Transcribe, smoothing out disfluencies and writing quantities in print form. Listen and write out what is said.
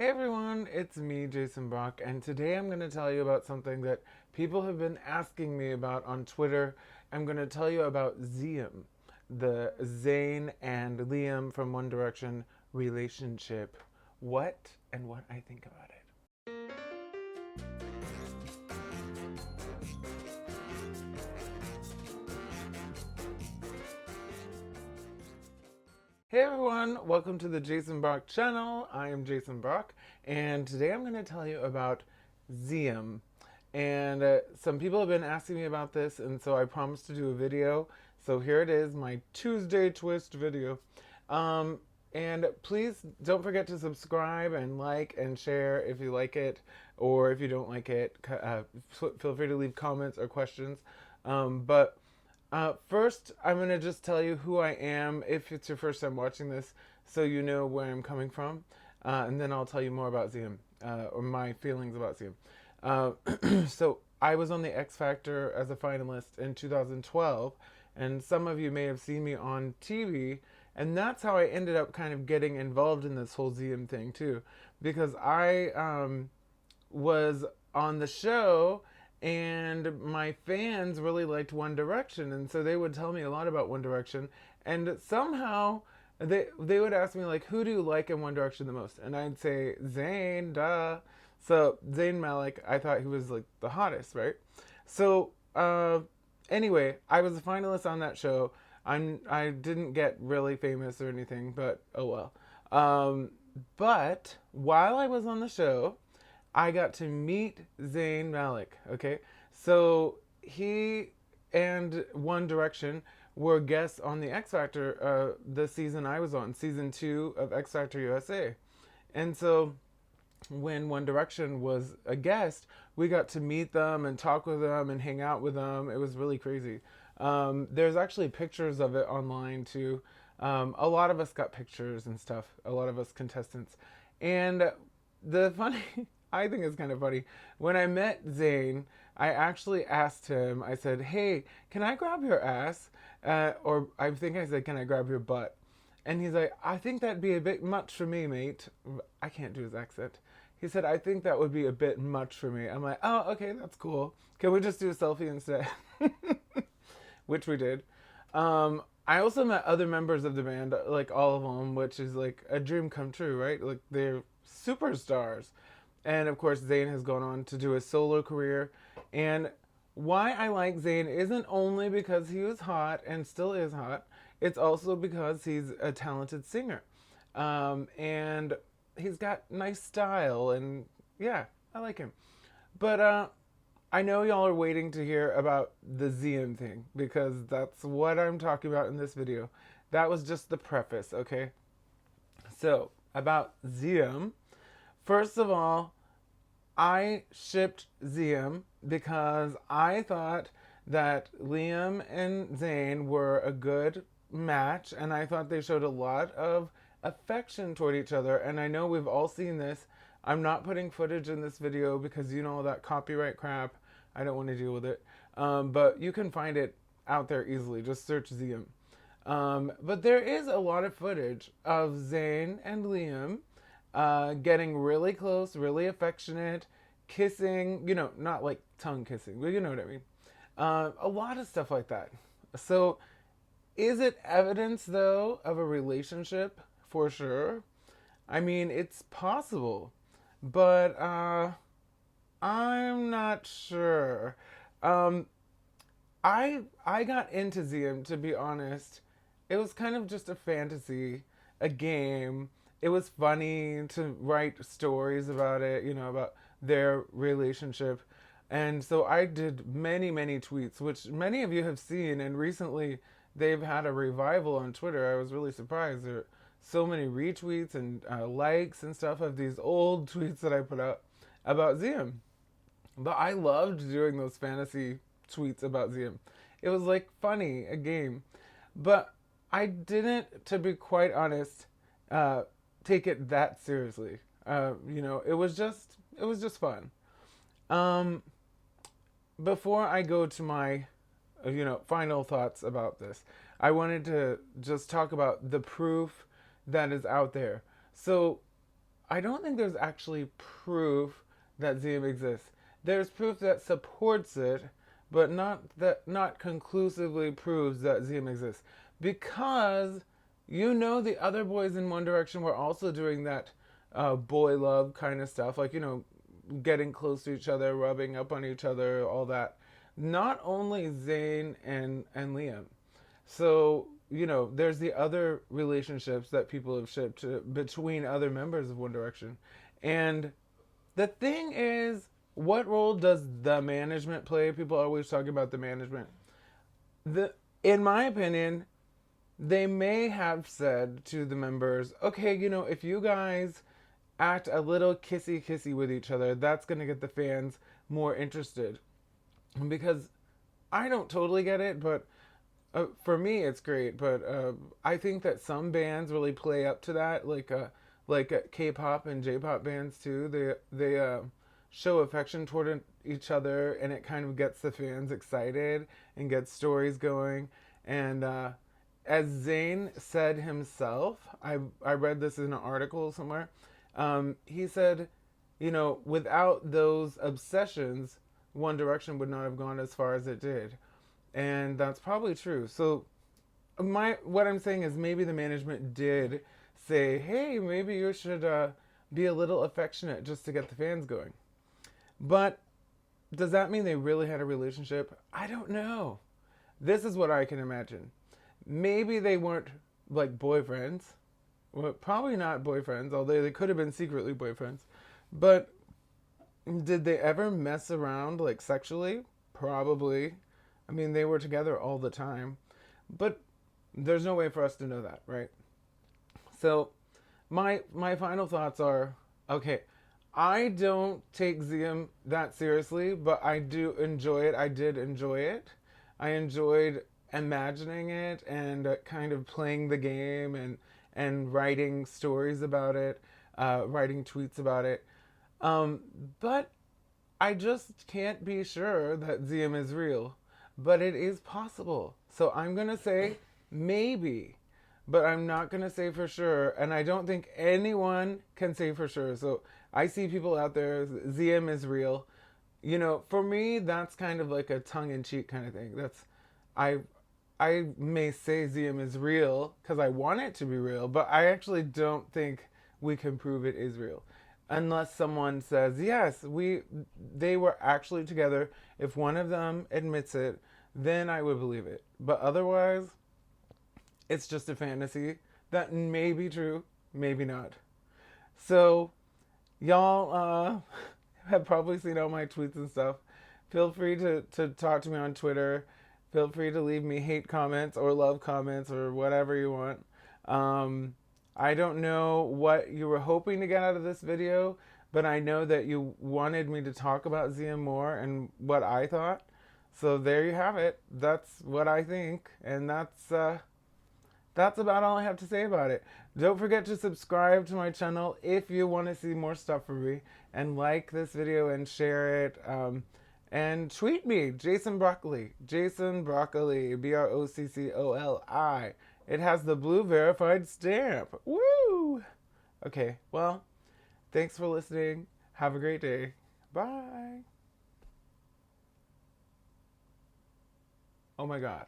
Hey everyone, it's me, Jason Brock, and today I'm going to tell you about something that people have been asking me about on Twitter. I'm going to tell you about Ziam, the Zayn and Liam from One Direction relationship. What and what I think about it. Hey everyone, welcome to the Jason Brock channel. I am Jason Brock, and today I'm going to tell you about Ziam. And some people have been asking me about this, and so I promised to do a video. So here it is, my Tuesday twist video. Um, and please don't forget to subscribe and like and share if you like it, or if you don't like it, feel free to leave comments or questions. But first, I'm going to just tell you who I am if it's your first time watching this, so you know where I'm coming from. And then I'll tell you more about Ziam, or my feelings about Ziam. So, I was on the X Factor as a finalist in 2012, and some of you may have seen me on TV, and that's how I ended up kind of getting involved in this whole Ziam thing, too. Because I was on the show and my fans really liked One Direction, and so they would tell me a lot about One Direction, and somehow they would ask me like, who do you like in One Direction the most? And I'd say Zayn, duh. So Zayn Malik, I thought he was like the hottest, right? So anyway, I was a finalist on that show. I didn't get really famous or anything, but oh well. But while I was on the show, I got to meet Zayn Malik. Okay, so he and One Direction were guests on the X Factor the season I was on, season 2 of X Factor USA, and so when One Direction was a guest, we got to meet them and talk with them and hang out with them. It was really crazy. There's actually pictures of it online too. A lot of us got pictures and stuff. A lot of us contestants, and the funny I think it's kind of funny. When I met Zayn, I actually asked him, I said, hey, can I grab your ass? Or I think I said, can I grab your butt? And he's like, I think that'd be a bit much for me, mate. I can't do his accent. He said, I think that would be a bit much for me. I'm like, oh, okay, that's cool. Can we just do a selfie instead? Which we did. I also met other members of the band, like all of them, which is like a dream come true, right? Like they're superstars. And of course, Zayn has gone on to do a solo career. And why I like Zayn isn't only because he was hot and still is hot, it's also because he's a talented singer. And he's got nice style, and yeah, I like him. But I know y'all are waiting to hear about the Ziam thing because that's what I'm talking about in this video. That was just the preface, okay? So, about Ziam. First of all, I shipped Ziam because I thought that Liam and Zayn were a good match, and I thought they showed a lot of affection toward each other. And I know we've all seen this. I'm not putting footage in this video because you know that copyright crap. I don't want to deal with it. But you can find it out there easily. Just search Ziam. But there is a lot of footage of Zayn and Liam getting really close, really affectionate, kissing, not like tongue kissing, but you know what I mean. A lot of stuff like that. So, is it evidence, though, of a relationship? For sure. I mean, it's possible, but I'm not sure. Um, I got into Ziam, to be honest. It was kind of just a fantasy, a game. It was funny to write stories about it, about their relationship. And so I did many, many tweets, which many of you have seen. And recently they've had a revival on Twitter. I was really surprised. There are so many retweets and likes and stuff of these old tweets that I put out about Ziam. But I loved doing those fantasy tweets about Ziam. It was like funny, a game. But I didn't, to be quite honest, take it that seriously. It was just fun. Um, Before I go to my, final thoughts about this, I wanted to just talk about the proof that is out there. So I don't think there's actually proof that Ziam exists. There's proof that supports it, but not conclusively proves that Ziam exists. Because the other boys in One Direction were also doing that boy love kind of stuff, like getting close to each other, rubbing up on each other, all that. Not only Zayn and Liam. So, there's the other relationships that people have shipped between other members of One Direction. And the thing is, what role does the management play? People always talk about the management. In my opinion, they may have said to the members, okay, if you guys act a little kissy kissy with each other, that's going to get the fans more interested. Because I don't totally get it, but for me it's great. But I think that some bands really play up to that, like K-pop and J-pop bands too. They show affection toward each other, and it kind of gets the fans excited and gets stories going. And as Zayn said himself, I read this in an article somewhere. He said, without those obsessions, One Direction would not have gone as far as it did. And that's probably true. So what I'm saying is maybe the management did say, hey, maybe you should be a little affectionate just to get the fans going. But does that mean they really had a relationship? I don't know. This is what I can imagine. Maybe they weren't like boyfriends. Well, probably not boyfriends, although they could have been secretly boyfriends. But did they ever mess around like sexually? Probably. I mean, they were together all the time. But there's no way for us to know that, right? So my final thoughts are, okay, I don't take Ziam that seriously, but I do enjoy it. I did enjoy it. I enjoyed imagining it and kind of playing the game and writing stories about it, writing tweets about it. But I just can't be sure that Ziam is real. But it is possible. So I'm going to say maybe. But I'm not going to say for sure. And I don't think anyone can say for sure. So I see people out there, Ziam is real. For me, that's kind of like a tongue-in-cheek kind of thing. I may say Ziam is real because I want it to be real, but I actually don't think we can prove it is real. Unless someone says, yes, they were actually together. If one of them admits it, then I would believe it. But otherwise, it's just a fantasy that may be true, maybe not. So, y'all have probably seen all my tweets and stuff. Feel free to talk to me on Twitter. Feel free to leave me hate comments or love comments or whatever you want. I don't know what you were hoping to get out of this video, but I know that you wanted me to talk about Ziam more and what I thought. So there you have it. That's what I think, and that's about all I have to say about it. Don't forget to subscribe to my channel if you want to see more stuff from me, and like this video and share it. And tweet me, Jason Broccoli, Broccoli. It has the blue verified stamp. Woo! Okay, well, thanks for listening. Have a great day. Bye. Oh my God.